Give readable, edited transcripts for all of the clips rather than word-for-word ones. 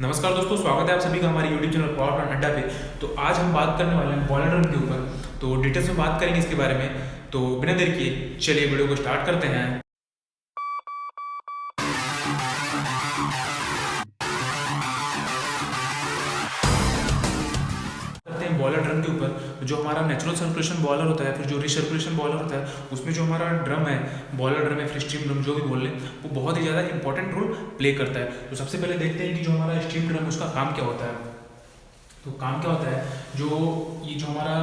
नमस्कार दोस्तों, स्वागत है आप सभी का हमारे यूट्यूब चैनल पावर प्लांट अड्डा पे। तो आज हम बात करने वाले हैं बॉयलर ड्रम के ऊपर। तो डिटेल्स में बात करेंगे इसके बारे में। तो बिना देर किए चलिए वीडियो को स्टार्ट करते हैं। करते हैं बॉयलर ड्रम के ऊपर। जो हमारा नेचुरल सर्कुलेशन बॉयलर होता है, फिर जो रिसर्कुलेशन बॉयलर होता है, उसमें जो हमारा ड्रम है, बॉयलर ड्रम है, फिर स्टीम ड्रम जो भी बोल लें, वो बहुत ही ज़्यादा इंपॉर्टेंट रोल प्ले करता है। तो सबसे पहले देखते हैं कि जो हमारा स्टीम ड्रम उसका काम क्या होता है। तो काम क्या होता है, जो हमारा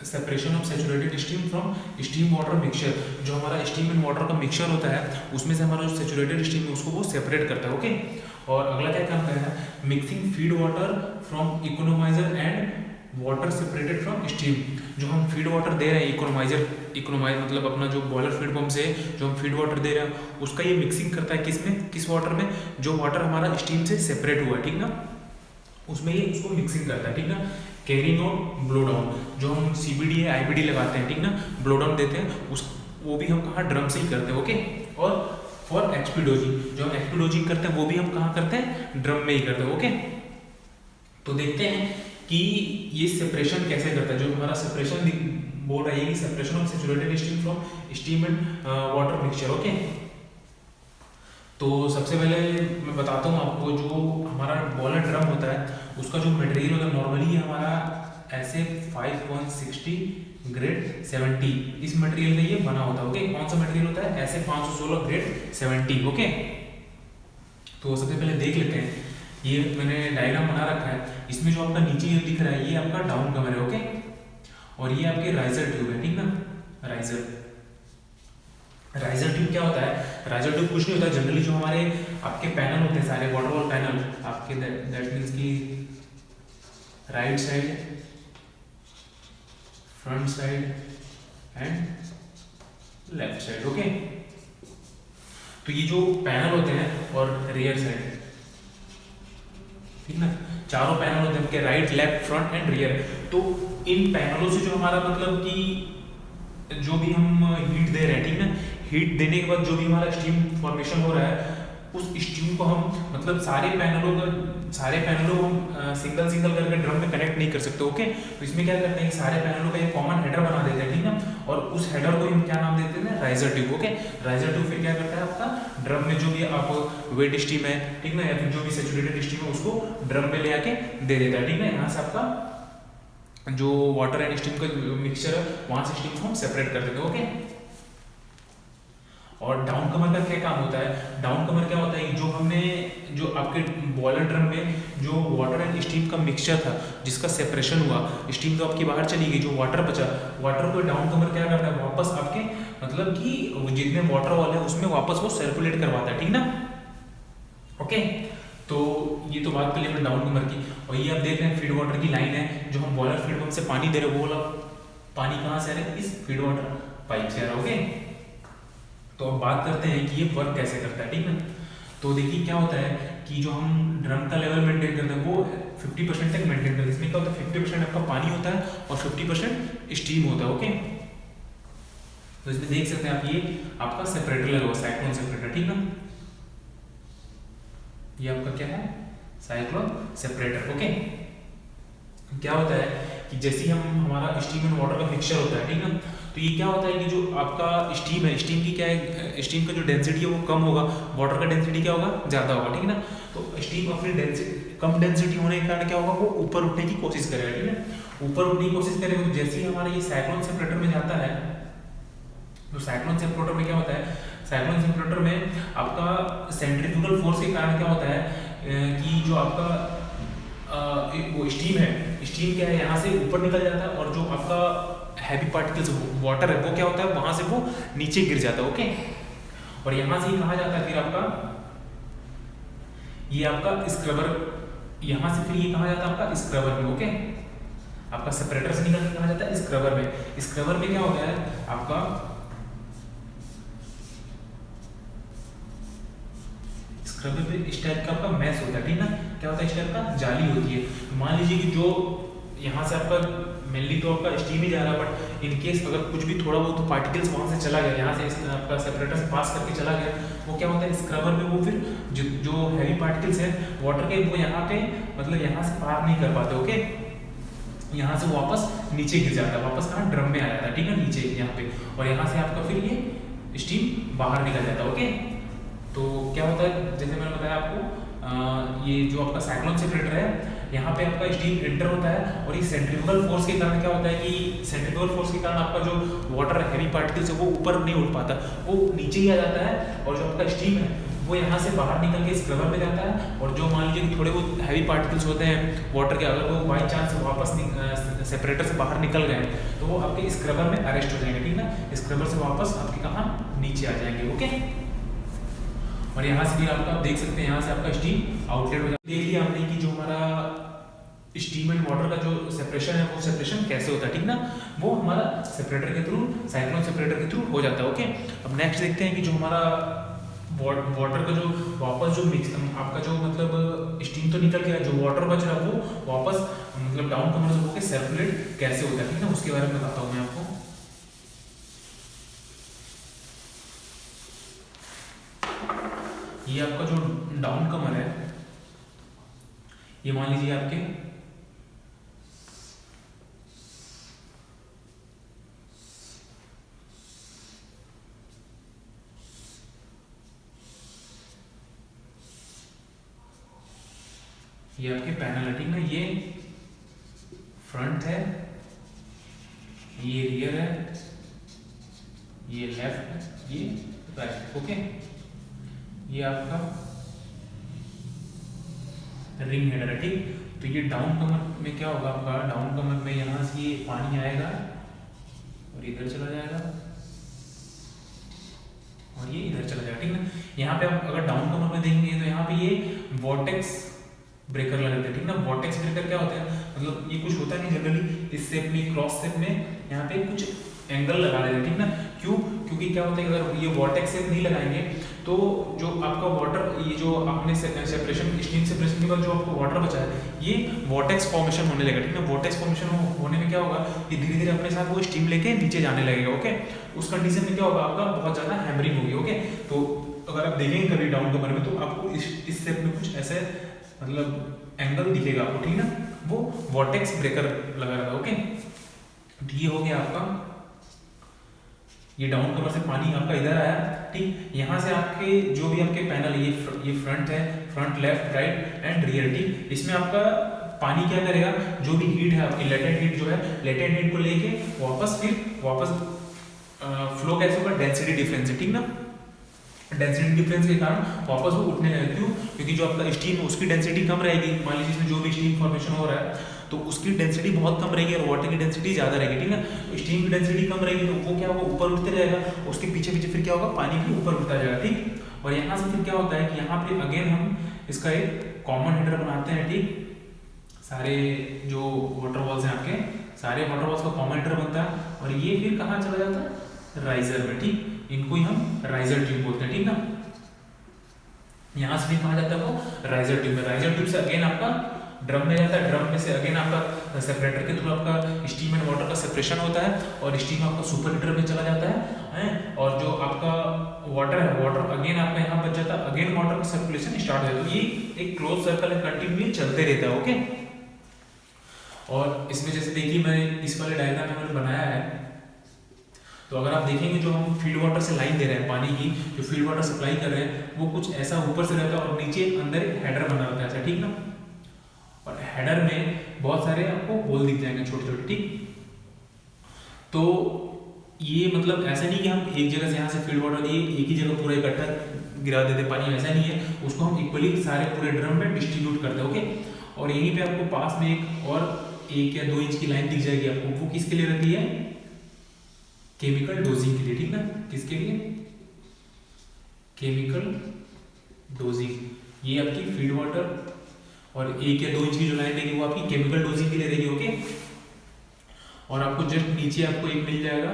separation of saturated steam from steam water mixture, जो हमारा स्टीम एंड वाटर का मिक्सचर होता है, उसमें से हमारा जो सेचुरेटेड स्टीम है उसको वो सेपरेट करता है। ओके। और अगला क्या काम करता है, mixing feed water from economiser and water separated from steam. जो हम फीड वाटर दे रहे हैं इकोनोमाइजर मतलब अपना जो बॉयलर फीड पंप से जो हम फीड वाटर दे रहे हैं उसका ये मिक्सिंग करता है किस वाटर में, जो वाटर हमारा स्टीम से सेपरेट हुआ है, ठीक ना, उसमें ये उसको मिक्सिंग करता है, ठीक ना। कैरिंग आउट ब्लो डाउन, जो हम सीबीडी या आईबीडी लगाते हैं, ठीक ना, ब्लो डाउन देते हैं उस वो भी हम कहाँ ड्रम से ही करते हैं। ओके। और फॉर एक्सपीडोजिंग, जो हम एक्सपीडोजिंग करते हैं वो भी हम कहाँ करते हैं, ड्रम में ही करते हैं। ओके। तो देखते हैं कि ये सेपरेशन कैसे करता है। जो हमारा सेपरेशन बोल रहा है कि separation of saturated steam from steam and water mixture. Okay. तो सबसे पहले मैं बताता हूँ आपको, जो हमारा बॉयलर ड्रम होता है उसका जो मटेरियल होता है नॉर्मली हमारा ऐसे 5.60 ग्रेड 70 इस मटेरियल का ये बना होता है। ओके। कौन सा मटेरियल होता है, ऐसे 516 ग्रेड 70। ओके। तो सबसे पहले देख लेते हैं, ये मैंने डायग्राम बना रखा है। इसमें जो आपका नीचे ये दिख रहा है ये आपका डाउन कमर है। ओके। और ये आपके राइजर ट्यूब है, ठीक ना। राइजर ट्यूब क्या होता है, राइजर ट्यूब कुछ नहीं होता। जनरली जो हमारे आपके पैनल होते हैं सारे वाटर वॉल पैनल आपके, दैट मीन्स की right side, front side and left side. Okay. तो ये जो पैनल होते हैं और रियर साइड, ठीक ना, चारों पैनल होते हैं आपके right left front end rear. तो इन पैनलों से जो हमारा मतलब कि जो भी हम हीट दे रहे हैं, ठीक ना, हीट देने के बाद जो भी हमारा स्टीम फॉर्मेशन हो रहा है उस स्टीम को हम मतलब सारे पैनलों को हम सिंगल करके ड्रम में कनेक्ट नहीं कर सकते। ओके। तो इसमें क्या करते हैं, सारे पैनलों का एक कॉमन हेडर बना देते हैं, ठीक ना, और उस हेडर को हम क्या नाम देते हैं, riser tube. Okay. Riser tube फिर क्या करता है, आपका ड्रम में जो भी आप वेट स्टीम है, ठीक ना, या फिर जो भी सेचुरेटेड स्टीम है उसको ड्रम में ले आके दे देता है, ठीक है। यहाँ से आपका जो वाटर एंड स्टीम का मिक्सचर है वहां से स्टीम को हम सेपरेट कर देते हैं। ओके। और डाउन कमर का क्या काम होता है, डाउन कमर क्या होता है, जो आपके बॉयलर ड्रम में जो वाटर एंड स्टीम का मिक्सचर था जिसका सेपरेशन हुआ, स्टीम तो आपकी बाहर चली गई, जो वाटर बचा, वाटर को डाउन कमर क्या करता है, वापस आपके मतलब कि जितने वाटर वॉल है उसमें वापस वो सर्कुलेट करवाता है, ठीक ना। ओके। तो ये तो बात कर ली हमने डाउन कमर की। और ये आप देख रहे हैं फीड वाटर की लाइन है, जो हम बॉयलर फीड पंप से पानी दे रहे हैं वो वाला पानी कहाँ से आ रहा है, इस फीड वाटर पाइप से आ रहा है। ओके। तो अब बात करते हैं कि ये वर्क कैसे करता है, ठीक है। तो देखिए क्या होता है कि जो हम ड्रम का लेवल मेंटेन करते हैं वो 50% तक मेंटेन करते हैं। इसमें क्या होता है, 50% आपका पानी होता है और 50% स्टीम होता है। ओके। तो इसमें देख सकते हैं आप, ये आपका सेपरेटर लगा हुआ, साइक्लोन सेपरेटर, ठीक है। ये आपका क्या है, साइक्लोन सेपरेटर। ओके। क्या होता है कि जैसे हम हमारा स्टीम एंड वाटर का मिक्सचर होता है, ठीक है, तो ये क्या होता है कि जो आपका स्टीम है, स्टीम की क्या है, स्टीम का जो डेंसिटी है वो कम होगा, वाटर का डेंसिटी क्या होगा, ज़्यादा होगा, ठीक है ना। तो स्टीम अपनी कम डेंसिटी होने के कारण क्या होगा, वो ऊपर उठने की कोशिश करेगा, ठीक है, ऊपर उठने की कोशिश करेगा। तो जैसे ही हमारा ये साइक्लोन सेपरेटर में जाता है, तो साइक्लोन सेपरेटर में क्या होता है, साइक्लोन सेपरेटर में आपका सेंट्रीफ्यूगल फोर्स के कारण क्या होता है कि जो आपका वो स्टीम है, स्टीम क्या है, यहाँ से ऊपर निकल जाता है, और जो आपका हैवी पार्टिकल्स वाटर है वो क्या होता है, वहां से वो नीचे गिर जाता है। ओके। और यहां से ही कहा जाता है फिर आपका ये आपका स्क्रबर, यहां से फिर ये कहा जाता है आपका स्क्रबर में। ओके। आपका सेपरेटर से निकल के कहा जाता है स्क्रबर में। स्क्रबर में क्या होता है आपका, स्क्रबर में इस टाइप का आपका मैश होता है, ठीक ना, क्या होता है, इस टाइप का जाली होती है। तो मान लीजिए कि जो यहाँ से आपका मेनली तो आपका स्टीम ही जा रहा है, बट इन केस अगर कुछ भी थोड़ा बहुत पार्टिकल्स वहाँ से चला गया, यहाँ से आपका सेपरेटर से पास करके चला गया, वो क्या होता है स्क्रबर में वो फिर जो हैवी पार्टिकल्स हैं वाटर के, वो यहाँ पे मतलब यहाँ से पार नहीं कर पाते। ओके, यहाँ से वापस नीचे गिर जाता है, वापस कहाँ ड्रम में आ जाता है, ठीक है, नीचे यहाँ पे, और यहाँ से आपका फिर ये स्टीम बाहर निकल जाता है। ओके, तो क्या होता है जैसे मैंने बताया आपको, ये जो आपका साइक्लोन सेपरेटर है, यहाँ पे आपका स्टीम एंटर होता है, और ये सेंट्रीफ्यूगल फोर्स के कारण क्या होता है कि सेंट्रीफ्यूगल फोर्स के कारण आपका जो वाटर हैवी पार्टिकल्स है वो ऊपर नहीं उठ पाता, वो नीचे ही आ जाता है, और जो आपका स्टीम है वो यहाँ से बाहर निकल के स्क्रबर में जाता है, और जो मान लीजिए कि थोड़े बहुत हैवी पार्टिकल्स होते हैं वाटर के, अगर वो बाई चांस वापस सेपरेटर से बाहर निकल गए तो वो आपके स्क्रबर में अरेस्ट हो जाएंगे, ठीक है, स्क्रबर से वापस आपके कहाँ नीचे आ जाएंगे। ओके, और यहाँ से भी आपका देख सकते हैं, यहाँ से आपका स्टीम आउटलेट हो जाता है। देख लिया हमने कि जो हमारा स्टीम एंड वाटर का जो सेपरेशन है वो सेपरेशन कैसे होता है, ठीक ना, वो हमारा सेपरेटर के थ्रू, साइक्लोन सेपरेटर के थ्रू हो जाता है। ओके, अब नेक्स्ट देखते हैं कि जो हमारा वाटर का जो वापस जो मिक्स आपका जो मतलब स्टीम तो निकल गया, जो वाटर बच रहा है वो वापस मतलब डाउन कमर से होकर सर्कुलेट कैसे होता है, ठीक है, उसके बारे में बताता हूँ मैं आपको। ये आपका जो डाउन कमर है, ये मान लीजिए आपके ये आपके पैनल है, ठीक ना, ये फ्रंट है, ये रियर है, ये लेफ्ट, ये राइट। ओके, ये आपका रिंग हेडर है, ठीक। तो ये डाउन कमर में क्या होगा आपका, डाउन कमर में यहाँ से ये पानी आएगा और इधर चला जाएगा और ये इधर चला जाएगा, ठीक ना। यहाँ पे आप अगर डाउन कमर में देखेंगे तो यहाँ पे ये वॉर्टेक्स ब्रेकर लगे थे, ठीक ना। वॉर्टेक्स ब्रेकर क्या होता है, मतलब ये कुछ होता नहीं जनरली इस शेप में, क्रॉस शेप में यहाँ पे कुछ एंगल लगा देते हैं, ठीक ना। क्यों, क्योंकि क्या होता है अगर ये वॉर्टेक्स शेप नहीं लगाएंगे तो जो आपका वाटर, ये जो आपने सेपरेशन स्टीम सेपरेशन के बाद जो आपको वाटर बचा है ये वॉर्टेक्स फॉर्मेशन होने लगेगा, ठीक है। वॉर्टेक्स फॉर्मेशन होने में क्या होगा कि धीरे धीरे अपने साथ वो स्टीम लेके नीचे जाने लगेगा। ओके, उस कंडीशन में क्या होगा आपका बहुत ज़्यादा हैमरिंग होगी। ओके, तो अगर आप देखेंगे कभी डाउन कमर में तो आपको इस शेप में कुछ ऐसे मतलब एंगल दिखेगा आपको, ठीक ना, वो वॉर्टेक्स ब्रेकर लगा रहा है। ओके, तो ये हो गया आपका, ये डाउन कमर से पानी आपका इधर आया, ठीक। यहाँ से आपके जो भी आपके पैनल ये फ्रंट है, front, left, right and rear, ठीक। इसमें आपका पानी क्या करेगा, जो भी हीट है आपकी लेटेंट हीट जो है, लेटेंट हीट को लेके वापस फ्लो कैसे होगा, डेंसिटी डिफरेंस है, ठीक ना। डेंसिटी डिफरेंस के कारण वापस वो उठने लगेगा। क्यों, क्योंकि जो आपका स्टीम है उसकी डेंसिटी कम रहेगी, मान लीजिए इसमें जो भी स्टीम फॉर्मेशन हो रहा है तो उसकी डेंसिटी बहुत कम रहेगी और वाटर की डेंसिटी ज़्यादा रहेगी, ठीक है। तो स्टीम की डेंसिटी कम रहेगी तो वो क्या होगा, ऊपर उठते रहेगा, उसके पीछे पीछे फिर क्या होगा, पानी भी ऊपर उठता जाएगा, ठीक। और यहाँ से फिर क्या होता है कि यहाँ पे अगेन हम इसका एक कॉमन हेडर बनाते हैं, ठीक। सारे जो वाटर बॉल्स हैं आपके, सारे वाटर बॉल्स का कॉमन हेडर बनता है और ये फिर कहाँ चला जाता है, राइजर में, ठीक। इनको ही हम राइजर ट्यूब बोलते हैं, ठीक ना। यहाँ से भी कहा जाता है वो राइजर ट्यूब में, राइजर ट्यूब से अगेन आपका ड्रम में जाता है, ड्रम में से अगेन आपका सेपरेटर के थ्रू आपका स्टीम एंड वाटर का सेपरेशन होता है और स्टीम आपका सुपर हीटर में चला जाता है, और जो आपका वाटर है, वाटर अगेन आपका यहाँ बच जाता है, अगेन वाटर का सर्कुलेशन स्टार्ट हो जाता है। तो ये एक क्लोज सर्कल है, कंटिन्यूअसली चलते रहता है। ओके, और इसमें जैसे देखिए मैंने इस वाले डायग्राम में मैंने बनाया है, तो अगर आप देखेंगे जो हम फील्ड वाटर से लाइन दे रहे हैं पानी की, जो फील्ड वाटर सप्लाई कर रहे हैं वो कुछ ऐसा ऊपर से रहता है और नीचे अंदर हेडर बना रहता है ऐसा, ठीक ना। और हेडर में बहुत सारे आपको होल दिख जाएंगे छोटे छोटे, ठीक। तो ये मतलब ऐसा नहीं कि हम एक जगह से यहाँ से फील्ड वाटर दिए एक ही जगह पूरा इकट्ठा गिरा देते पानी, ऐसा नहीं है, उसको हम इक्वली सारे पूरे ड्रम में डिस्ट्रीब्यूट करते हैं। ओके, और यहीं पे आपको पास में एक और 1 या 2 इंच की लाइन दिख जाएगी आपको, वो किसके लिए रहती है, केमिकल डोजिंग के लिए, ठीक ना। किसके लिए, केमिकल डोजिंग, ये आपकी फील्ड वाटर और 1 या 2 इंच की जो लाइन रहेगी वो आपकी केमिकल डोजिंग के लिए रहेगी। ओके, और आपको जस्ट नीचे आपको एक मिल जाएगा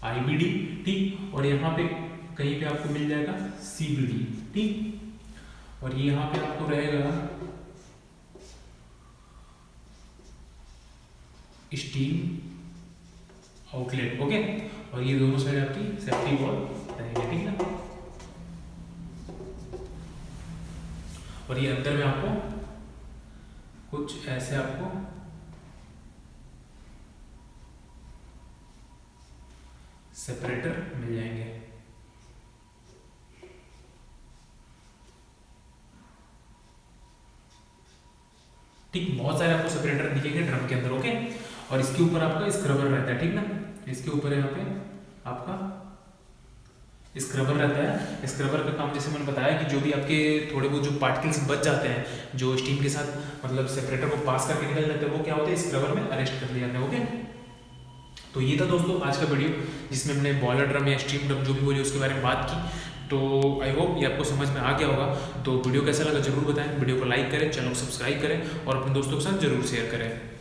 IBD, ठीक, और यहाँ पे कहीं पे आपको मिल जाएगा CBD, ठीक। और ये यहाँ पे आपको रहेगा स्टीम आउटलेट, ओके। और ये दोनों साइड आपकी सेफ्टी वॉल रहेंगे, ठीक है। और ये अंदर में आपको कुछ ऐसे आपको सेपरेटर मिल जाएंगे। ठीक, बहुत सारे आपको सेपरेटर दिखेंगे ड्रम के अंदर, ओके। और इसके ऊपर आपका स्क्रबर रहता है, ठीक ना। इसके ऊपर यहाँ पे आपका स्क्रबर रहता है। स्क्रबर का काम जैसे मैंने बताया कि जो भी आपके थोड़े बहुत जो पार्टिकल्स बच जाते हैं, जो स्टीम के साथ मतलब सेपरेटर को पास करके निकल जाते हैं, वो क्या होते हैं, स्क्रबर में अरेस्ट कर लिए जाते हैं, ओके। तो ये था दोस्तों आज का वीडियो, जिसमें हमने बॉयलर ड्रम या स्टीम ड्रम जो भी बोली उसके बारे में बात की। तो आई होप ये आपको समझ में आ गया होगा। तो वीडियो कैसा लगा जरूर बताएं, वीडियो को लाइक करें, चैनल को सब्सक्राइब करें और अपने दोस्तों के साथ जरूर शेयर करें।